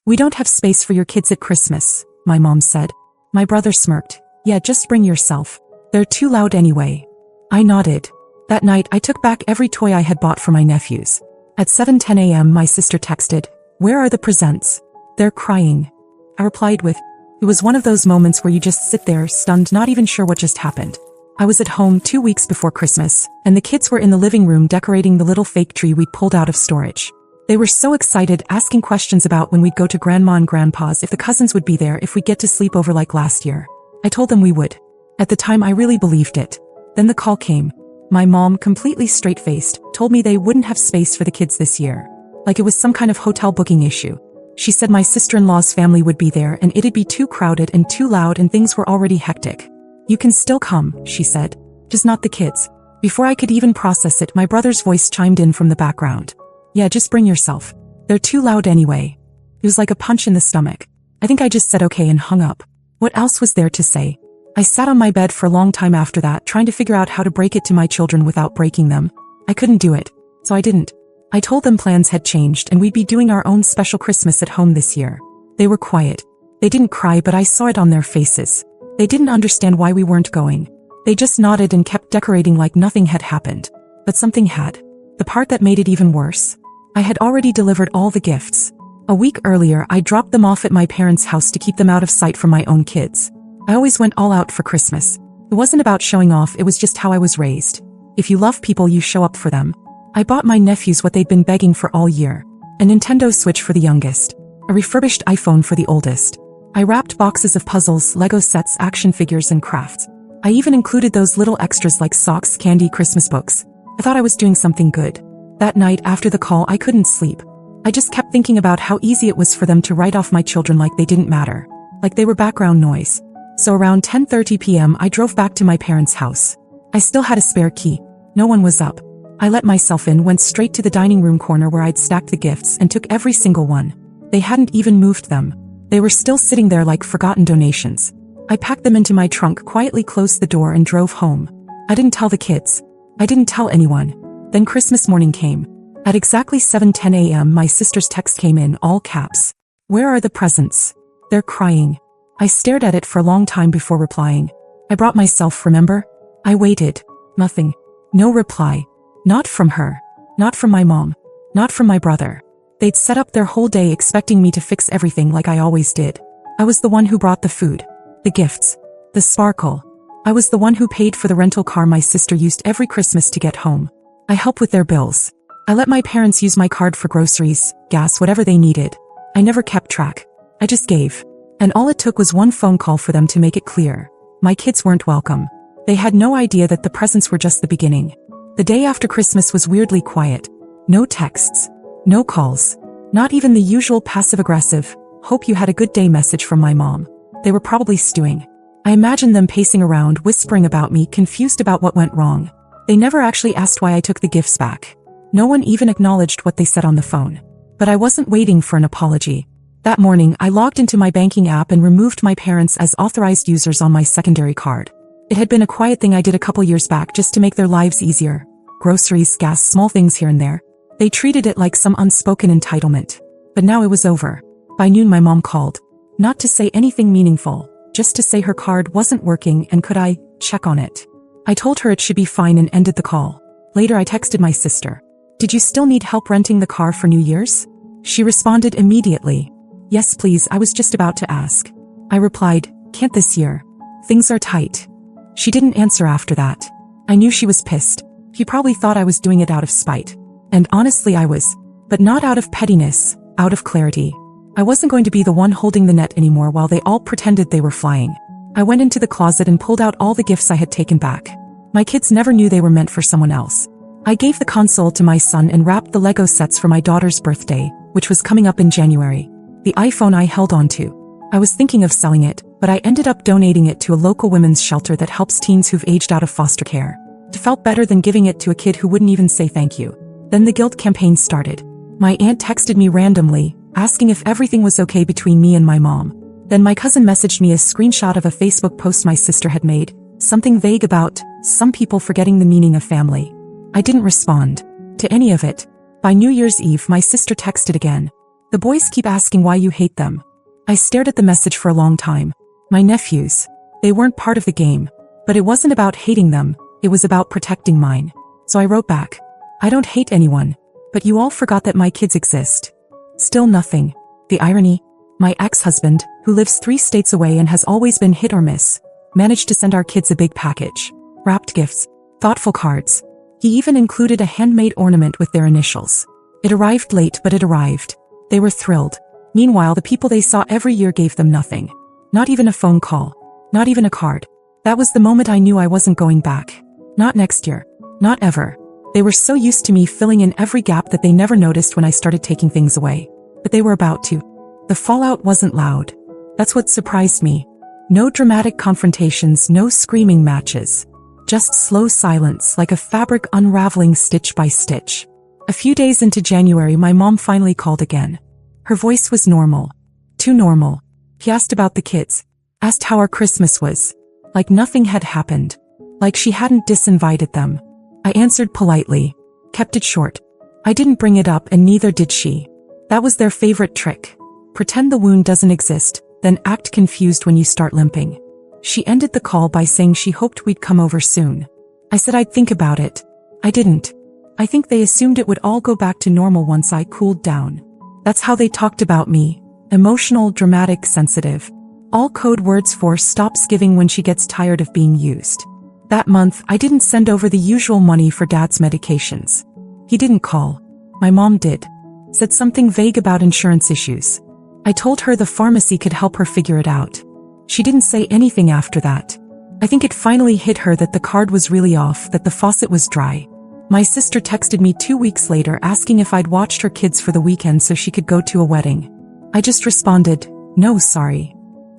"We don't have space for your kids at Christmas," my mom said. My brother smirked. "Yeah, just bring yourself. They're too loud anyway." I nodded. That night, I took back every toy I had bought for my nephews. At 7:10 a.m., my sister texted, "Where are the presents?" "They're crying." I replied with, "It was one of those moments where you just sit there, stunned, not even sure what just happened." I was at home 2 weeks before Christmas, and the kids were in the living room decorating the little fake tree we'd pulled out of storage. They were so excited, asking questions about when we'd go to Grandma and Grandpa's, if the cousins would be there, if we'd get to sleep over like last year. I told them we would. At the time, I really believed it. Then the call came. My mom, completely straight-faced, told me they wouldn't have space for the kids this year. Like it was some kind of hotel booking issue. She said my sister-in-law's family would be there and it'd be too crowded and too loud and things were already hectic. "You can still come," she said. "Just not the kids." Before I could even process it, my brother's voice chimed in from the background. "Yeah, just bring yourself. They're too loud anyway." It was like a punch in the stomach. I think I just said okay and hung up. What else was there to say? I sat on my bed for a long time after that, trying to figure out how to break it to my children without breaking them. I couldn't do it, so I didn't. I told them plans had changed and we'd be doing our own special Christmas at home this year. They were quiet. They didn't cry, but I saw it on their faces. They didn't understand why we weren't going. They just nodded and kept decorating like nothing had happened. But something had. The part that made it even worse. I had already delivered all the gifts. A week earlier, I dropped them off at my parents' house to keep them out of sight from my own kids. I always went all out for Christmas. It wasn't about showing off, it was just how I was raised. If you love people, you show up for them. I bought my nephews what they'd been begging for all year. A Nintendo Switch for the youngest. A refurbished iPhone for the oldest. I wrapped boxes of puzzles, Lego sets, action figures, and crafts. I even included those little extras like socks, candy, Christmas books. I thought I was doing something good. That night, after the call, I couldn't sleep. I just kept thinking about how easy it was for them to write off my children like they didn't matter. Like they were background noise. So around 10:30 p.m. I drove back to my parents' house. I still had a spare key. No one was up. I let myself in, went straight to the dining room corner where I'd stacked the gifts and took every single one. They hadn't even moved them. They were still sitting there like forgotten donations. I packed them into my trunk, quietly closed the door and drove home. I didn't tell the kids. I didn't tell anyone. Then Christmas morning came. At exactly 7:10 a.m. my sister's text came in, all caps. "Where are the presents? They're crying." I stared at it for a long time before replying. I brought myself, remember? I waited. Nothing. No reply. Not from her. Not from my mom. Not from my brother. They'd set up their whole day expecting me to fix everything like I always did. I was the one who brought the food, the gifts, the sparkle. I was the one who paid for the rental car my sister used every Christmas to get home. I helped with their bills. I let my parents use my card for groceries, gas, whatever they needed. I never kept track. I just gave. And all it took was one phone call for them to make it clear. My kids weren't welcome. They had no idea that the presents were just the beginning. The day after Christmas was weirdly quiet. No texts. No calls. Not even the usual passive-aggressive, "Hope you had a good day" message from my mom. They were probably stewing. I imagined them pacing around, whispering about me, confused about what went wrong. They never actually asked why I took the gifts back. No one even acknowledged what they said on the phone. But I wasn't waiting for an apology. That morning, I logged into my banking app and removed my parents as authorized users on my secondary card. It had been a quiet thing I did a couple years back just to make their lives easier. Groceries, gas, small things here and there. They treated it like some unspoken entitlement. But now it was over. By noon my mom called. Not to say anything meaningful, just to say her card wasn't working and could I check on it. I told her it should be fine and ended the call. Later I texted my sister. "Did you still need help renting the car for New Year's?" She responded immediately. "Yes please, I was just about to ask." I replied, "Can't this year. Things are tight." She didn't answer after that. I knew she was pissed. She probably thought I was doing it out of spite. And honestly I was. But not out of pettiness, out of clarity. I wasn't going to be the one holding the net anymore while they all pretended they were flying. I went into the closet and pulled out all the gifts I had taken back. My kids never knew they were meant for someone else. I gave the console to my son and wrapped the Lego sets for my daughter's birthday, which was coming up in January. The iPhone I held on to. I was thinking of selling it, but I ended up donating it to a local women's shelter that helps teens who've aged out of foster care. It felt better than giving it to a kid who wouldn't even say thank you. Then the guilt campaign started. My aunt texted me randomly, asking if everything was okay between me and my mom. Then my cousin messaged me a screenshot of a Facebook post my sister had made, something vague about some people forgetting the meaning of family. I didn't respond to any of it. By New Year's Eve, my sister texted again. The boys keep asking why you hate them. I stared at the message for a long time. My nephews. They weren't part of the game. But it wasn't about hating them, it was about protecting mine. So I wrote back. I don't hate anyone. But you all forgot that my kids exist. Still nothing. The irony. My ex-husband, who lives 3 states away and has always been hit or miss, managed to send our kids a big package. Wrapped gifts. Thoughtful cards. He even included a handmade ornament with their initials. It arrived late, but it arrived. They were thrilled. Meanwhile, the people they saw every year gave them nothing. Not even a phone call. Not even a card. That was the moment I knew I wasn't going back. Not next year. Not ever. They were so used to me filling in every gap that they never noticed when I started taking things away. But they were about to. The fallout wasn't loud. That's what surprised me. No dramatic confrontations, no screaming matches. Just slow silence, like a fabric unraveling stitch by stitch. A few days into January, my mom finally called again. Her voice was normal. Too normal. She asked about the kids. Asked how our Christmas was. Like nothing had happened. Like she hadn't disinvited them. I answered politely. Kept it short. I didn't bring it up and neither did she. That was their favorite trick. Pretend the wound doesn't exist, then act confused when you start limping. She ended the call by saying she hoped we'd come over soon. I said I'd think about it. I didn't. I think they assumed it would all go back to normal once I cooled down. That's how they talked about me. Emotional, dramatic, sensitive. All code words for stops giving when she gets tired of being used. That month, I didn't send over the usual money for Dad's medications. He didn't call. My mom did. Said something vague about insurance issues. I told her the pharmacy could help her figure it out. She didn't say anything after that. I think it finally hit her that the card was really off, that the faucet was dry. My sister texted me 2 weeks later asking if I'd watched her kids for the weekend so she could go to a wedding. I just responded, no, sorry.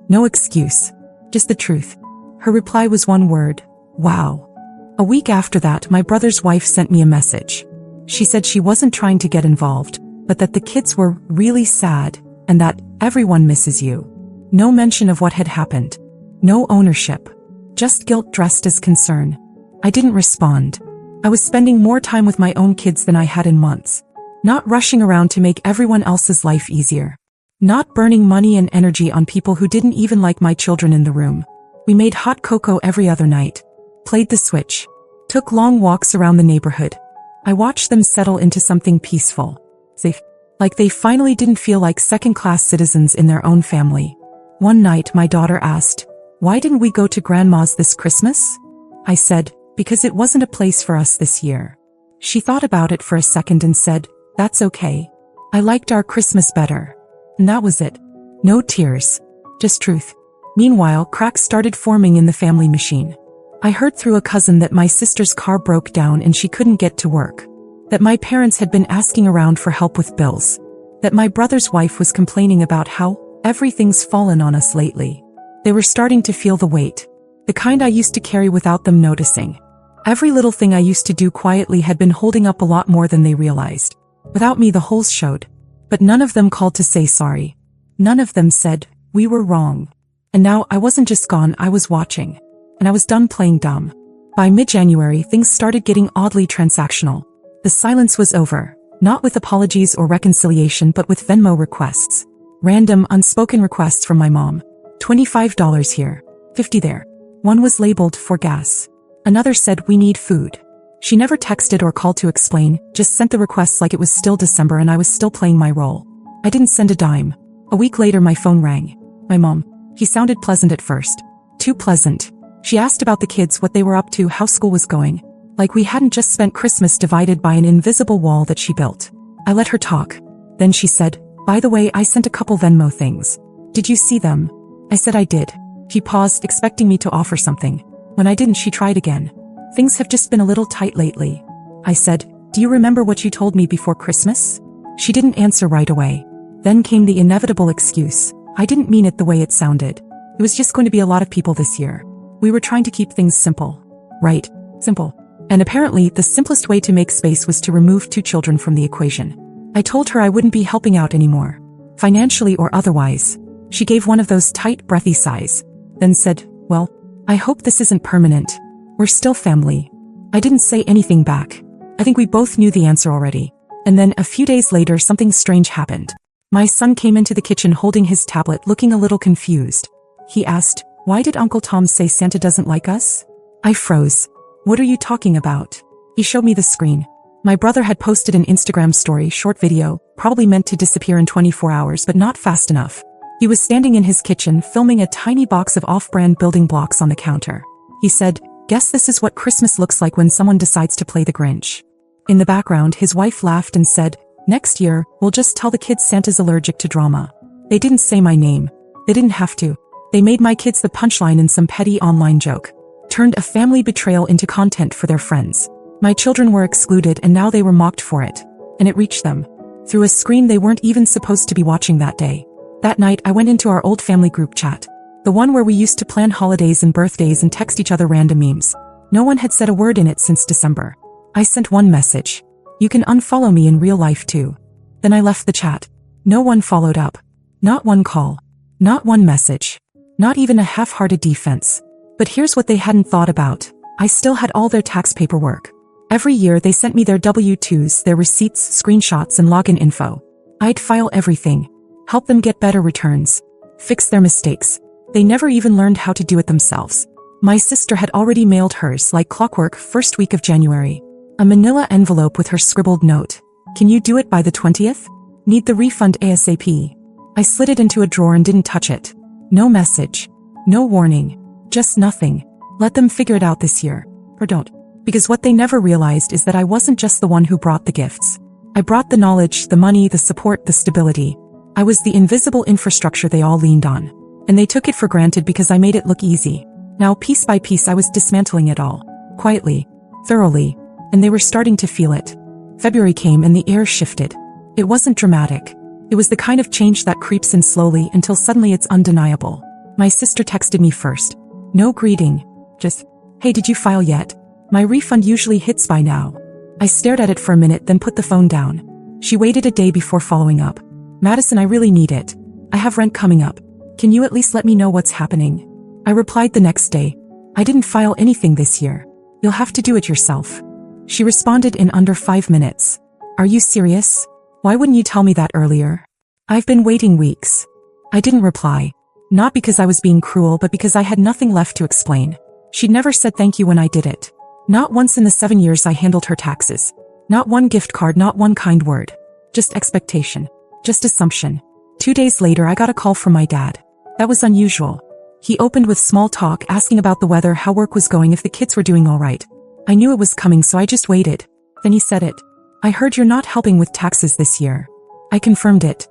No excuse. Just the truth. Her reply was one word, wow. A week after that, my brother's wife sent me a message. She said she wasn't trying to get involved, but that the kids were really sad, and that everyone misses you. No mention of what had happened. No ownership. Just guilt dressed as concern. I didn't respond. I was spending more time with my own kids than I had in months. Not rushing around to make everyone else's life easier. Not burning money and energy on people who didn't even like my children in the room. We made hot cocoa every other night. Played the Switch. Took long walks around the neighborhood. I watched them settle into something peaceful. Safe. Like they finally didn't feel like second-class citizens in their own family. One night my daughter asked, why didn't we go to Grandma's this Christmas? I said, because it wasn't a place for us this year. She thought about it for a second and said, that's okay. I liked our Christmas better. And that was it. No tears. Just truth. Meanwhile, cracks started forming in the family machine. I heard through a cousin that my sister's car broke down and she couldn't get to work. That my parents had been asking around for help with bills. That my brother's wife was complaining about how everything's fallen on us lately. They were starting to feel the weight. The kind I used to carry without them noticing. Every little thing I used to do quietly had been holding up a lot more than they realized. Without me, the holes showed. But none of them called to say sorry. None of them said, we were wrong. And now I wasn't just gone, I was watching. And I was done playing dumb. By mid-January, things started getting oddly transactional. The silence was over, not with apologies or reconciliation but with Venmo requests. Random, unspoken requests from my mom. $25 here, $50 there. One was labeled for gas. Another said we need food. She never texted or called to explain, just sent the requests like it was still December and I was still playing my role. I didn't send a dime. A week later my phone rang. My mom. He sounded pleasant at first. Too pleasant. She asked about the kids, what they were up to, how school was going. Like we hadn't just spent Christmas divided by an invisible wall that she built. I let her talk. Then she said, by the way, I sent a couple Venmo things. Did you see them? I said I did. She paused, expecting me to offer something. When I didn't, she tried again. Things have just been a little tight lately. I said, do you remember what you told me before Christmas? She didn't answer right away. Then came the inevitable excuse. I didn't mean it the way it sounded. It was just going to be a lot of people this year. We were trying to keep things simple. Right. Simple. And apparently, the simplest way to make space was to remove 2 children from the equation. I told her I wouldn't be helping out anymore. Financially or otherwise. She gave one of those tight, breathy sighs. Then said, well, I hope this isn't permanent. We're still family. I didn't say anything back. I think we both knew the answer already. And then a few days later something strange happened. My son came into the kitchen holding his tablet, looking a little confused. He asked, "Why did Uncle Tom say Santa doesn't like us?" I froze. "What are you talking about?" He showed me the screen. My brother had posted an Instagram story, short video, probably meant to disappear in 24 hours but not fast enough. He was standing in his kitchen filming a tiny box of off-brand building blocks on the counter. He said, "Guess this is what Christmas looks like when someone decides to play the Grinch." In the background, his wife laughed and said, "Next year, we'll just tell the kids Santa's allergic to drama." They didn't say my name. They didn't have to. They made my kids the punchline in some petty online joke. Turned a family betrayal into content for their friends. My children were excluded and now they were mocked for it. And it reached them. Through a screen they weren't even supposed to be watching that day. That night I went into our old family group chat. The one where we used to plan holidays and birthdays and text each other random memes. No one had said a word in it since December. I sent one message. "You can unfollow me in real life too." Then I left the chat. No one followed up. Not one call. Not one message. Not even a half-hearted defense. But here's what they hadn't thought about. I still had all their tax paperwork. Every year they sent me their W-2s, their receipts, screenshots, and login info. I'd file everything. Help them get better returns. Fix their mistakes. They never even learned how to do it themselves. My sister had already mailed hers like clockwork first week of January. A manila envelope with her scribbled note. "Can you do it by the 20th? Need the refund ASAP." I slid it into a drawer and didn't touch it. No message. No warning. Just nothing. Let them figure it out this year. Or don't. Because what they never realized is that I wasn't just the one who brought the gifts. I brought the knowledge, the money, the support, the stability. I was the invisible infrastructure they all leaned on. And they took it for granted because I made it look easy. Now piece by piece I was dismantling it all. Quietly. Thoroughly. And they were starting to feel it. February came and the air shifted. It wasn't dramatic. It was the kind of change that creeps in slowly until suddenly it's undeniable. My sister texted me first. No greeting. Just, "Hey, did you file yet? My refund usually hits by now." I stared at it for a minute, then put the phone down. She waited a day before following up. "Madison, I really need it. I have rent coming up. Can you at least let me know what's happening?" I replied the next day. "I didn't file anything this year. You'll have to do it yourself." She responded in under 5 minutes. "Are you serious? Why wouldn't you tell me that earlier? I've been waiting weeks." I didn't reply. Not because I was being cruel, but because I had nothing left to explain. She'd never said thank you when I did it. Not once in the 7 years I handled her taxes. Not one gift card, not one kind word. Just expectation. Just assumption. 2 days later I got a call from my dad. That was unusual. He opened with small talk, asking about the weather, how work was going, if the kids were doing all right. I knew it was coming, so I just waited. Then he said it. "I heard you're not helping with taxes this year." I confirmed it.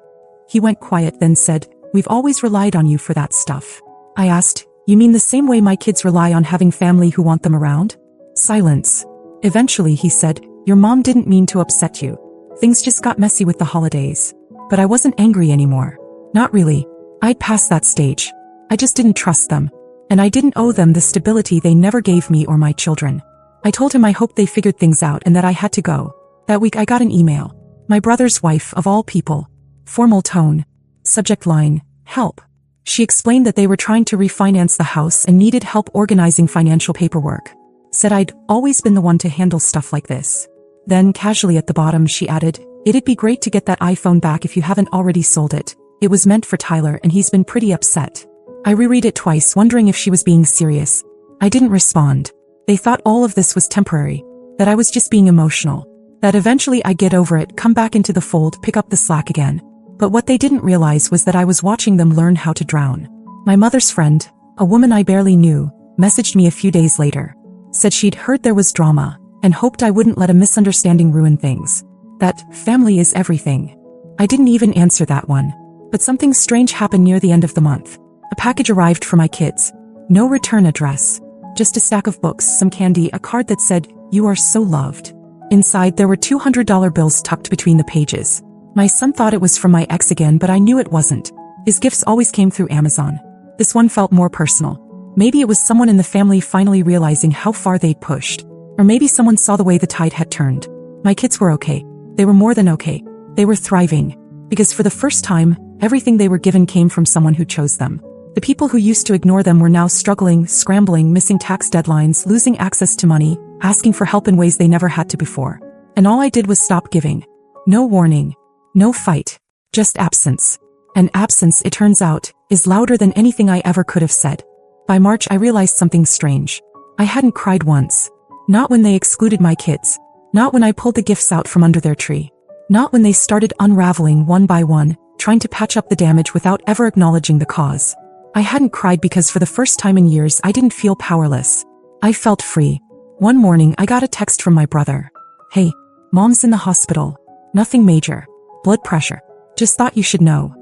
He went quiet, then said, "We've always relied on you for that stuff." I asked, "You mean the same way my kids rely on having family who want them around?" Silence. Eventually he said, "Your mom didn't mean to upset you. Things just got messy with the holidays." But I wasn't angry anymore. Not really. I'd passed that stage. I just didn't trust them. And I didn't owe them the stability they never gave me or my children. I told him I hoped they figured things out and that I had to go. That week I got an email. My brother's wife, of all people. Formal tone. Subject line, "Help." She explained that they were trying to refinance the house and needed help organizing financial paperwork. Said I'd always been the one to handle stuff like this. Then, casually at the bottom, she added, "It'd be great to get that iPhone back if you haven't already sold it. It was meant for Tyler and he's been pretty upset." I reread it twice, wondering if she was being serious. I didn't respond. They thought all of this was temporary. That I was just being emotional. That eventually I'd get over it, come back into the fold, pick up the slack again. But what they didn't realize was that I was watching them learn how to drown. My mother's friend, a woman I barely knew, messaged me a few days later. Said she'd heard there was drama, and hoped I wouldn't let a misunderstanding ruin things. That family is everything. I didn't even answer that one. But something strange happened near the end of the month. A package arrived for my kids. No return address. Just a stack of books, some candy, a card that said, "You are so loved." Inside there were $200 bills tucked between the pages. My son thought it was from my ex again, but I knew it wasn't. His gifts always came through Amazon. This one felt more personal. Maybe it was someone in the family finally realizing how far they'd pushed. Or maybe someone saw the way the tide had turned. My kids were okay. They were more than okay. They were thriving. Because for the first time, everything they were given came from someone who chose them. The people who used to ignore them were now struggling, scrambling, missing tax deadlines, losing access to money, asking for help in ways they never had to before. And all I did was stop giving. No warning. No fight. Just absence. And absence, it turns out, is louder than anything I ever could have said. By March I realized something strange. I hadn't cried once. Not when they excluded my kids. Not when I pulled the gifts out from under their tree. Not when they started unraveling one by one, trying to patch up the damage without ever acknowledging the cause. I hadn't cried because for the first time in years I didn't feel powerless. I felt free. One morning I got a text from my brother. "Hey, Mom's in the hospital. Nothing major. Blood pressure. Just thought you should know."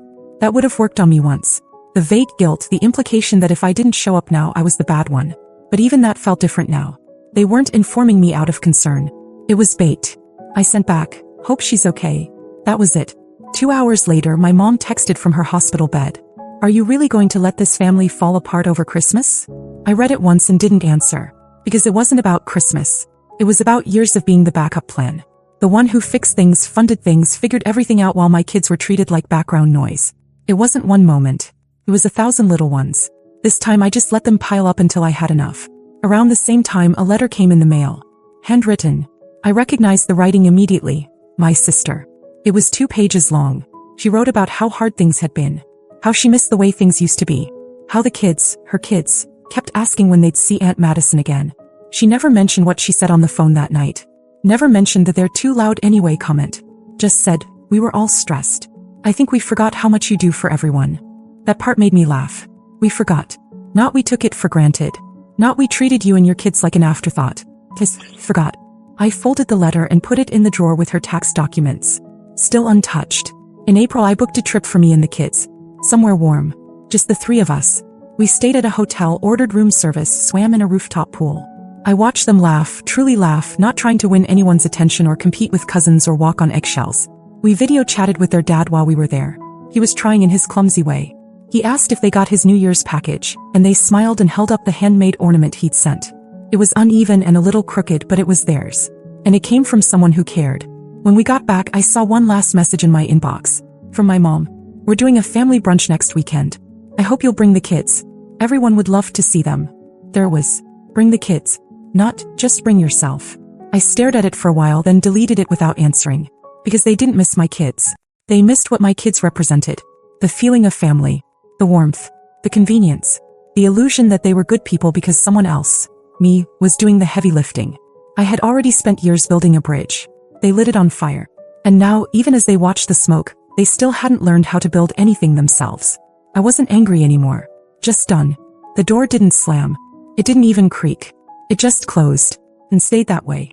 That would have worked on me once. The vague guilt, the implication that if I didn't show up now I was the bad one. But even that felt different now. They weren't informing me out of concern. It was bait. I sent back, "Hope she's okay." That was it. 2 hours later my mom texted from her hospital bed. "Are you really going to let this family fall apart over Christmas?" I read it once and didn't answer. Because it wasn't about Christmas. It was about years of being the backup plan. The one who fixed things, funded things, figured everything out while my kids were treated like background noise. It wasn't one moment. It was 1,000 little ones. This time I just let them pile up until I had enough. Around the same time a letter came in the mail. Handwritten. I recognized the writing immediately. My sister. It was 2 pages long. She wrote about how hard things had been. How she missed the way things used to be. How the kids, her kids, kept asking when they'd see Aunt Madison again. She never mentioned what she said on the phone that night. Never mentioned the "they're too loud anyway" comment. Just said, "We were all stressed. I think we forgot how much you do for everyone." That part made me laugh. We forgot. Not we took it for granted. Not we treated you and your kids like an afterthought. Just forgot. I folded the letter and put it in the drawer with her tax documents. Still untouched. In April I booked a trip for me and the kids. Somewhere warm. Just the 3 of us. We stayed at a hotel, ordered room service, swam in a rooftop pool. I watched them laugh, truly laugh, not trying to win anyone's attention or compete with cousins or walk on eggshells. We video chatted with their dad while we were there. He was trying in his clumsy way. He asked if they got his New Year's package, and they smiled and held up the handmade ornament he'd sent. It was uneven and a little crooked, but it was theirs. And it came from someone who cared. When we got back I saw one last message in my inbox. From my mom. "We're doing a family brunch next weekend. I hope you'll bring the kids. Everyone would love to see them." There was. Bring the kids. Not, just bring yourself. I stared at it for a while, then deleted it without answering. Because they didn't miss my kids. They missed what my kids represented. The feeling of family. The warmth. The convenience. The illusion that they were good people because someone else, me, was doing the heavy lifting. I had already spent years building a bridge. They lit it on fire. And now, even as they watched the smoke, they still hadn't learned how to build anything themselves. I wasn't angry anymore. Just done. The door didn't slam. It didn't even creak. It just closed. And stayed that way.